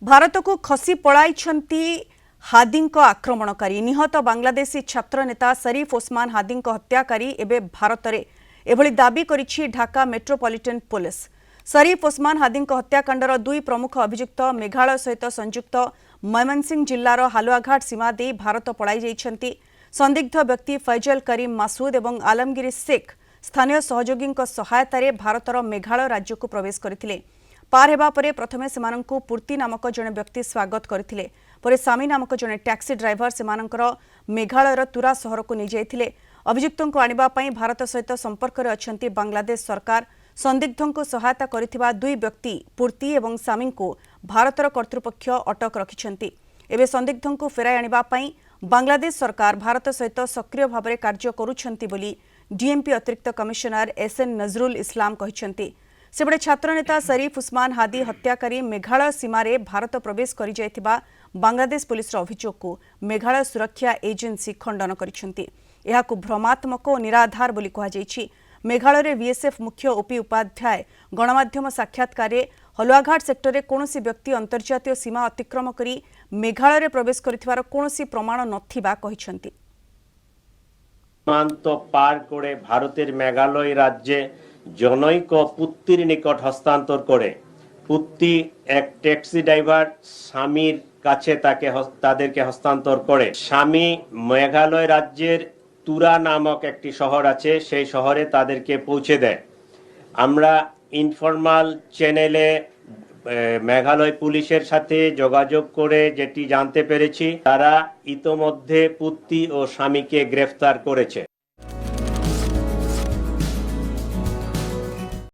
भारत को खसी पड़ाई हादी आक्रमणकारी निहत बांग्लादेशी छात्र नेता शरीफ ओस्मान हादी हत्याकारी एवं भारत में एभली दाबी करिछि ढाका मेट्रोपॉलिटन पुलिस। शरीफ ओस्मान हादी हत्याकांडर दुई प्रमुख अभियुक्त मेघालय सहित संयुक्त मयमनसिंह जिल्लार हालुआघाट सीमा दे भारत पड़ाई जाइछन्ति। संदिग्ध व्यक्ति फैजल करीम मासूद और आलमगिरी शेख स्थानीय सहयोगी सहायतार भारतर मेघालय राज्य को प्रवेश करथिले। पार हेबा परे प्रथमे सेमानंकु पूर्ति नामक जने व्यक्ति स्वागत करथिले। परे सामी नामक जने टैक्सी ड्राइवर सेमानंकर मेघालयर तुरा सहर को नहीं जाइथिले। अभियुक्तों को आनिबा पई भारत सहित संपर्क रे अछंती बांग्लादेश सरकार। संदिग्धों को सहायता करिथिबा दुई व्यक्ति पूर्ति एवं सामी को भारतर कर्तृपक्ष अटक रखिछंती। एबे संदिग्धों को फेराई आनिबा पई बांग्लादेश सरकार भारत सहित सक्रिय भाव में कार्य करुछंती बोली डीएमपी अतिरिक्त कमिशनर एसएन नजरुल इस्लाम कहिछंती। सेबड़े छात्र नेता शरीफ उस्मान हादी हत्याकारी मेघालय सीमारे भारत प्रवेश करि जायथिबा बांग्लादेश पुलिस अभियोग को मेघालय सुरक्षा एजेंसी खंडन करिछंती। एहाकु भ्रमात्मक और निराधार बोली कहा जायछि। मेघालय रे वीएसएफ मुख्य ओपी उपाध्याय गणमाध्यम साक्षात्कार हलुआघाट सेक्टर रे कोनोसी व्यक्ति अंतर्जातीय सीमा अतिक्रम करी मेघालय रे प्रवेश करिथिबार कोनोसी प्रमाण नथिबा कहिछंती। সীমান্ত পার করে ভারতের মেঘালয় রাজ্যে জনৈক পুত্তির নিকট হস্তান্তর করে পুত্তি এক ট্যাক্সি ড্রাইভার স্বামীর কাছে তাদেরকে হস্তান্তর করে। স্বামী মেঘালয় রাজ্যের তুরা নামক একটি শহর আছে, সেই শহরে তাদেরকে পৌঁছে দেয়। আমরা ইনফরমাল চ্যানেলে মেঘালয় পুলিশের সাথে যোগাযোগ করে যেটি জানতে পেরেছি, তারা ইতোমধ্যে পুত্তি ও স্বামীকে গ্রেফতার করেছে।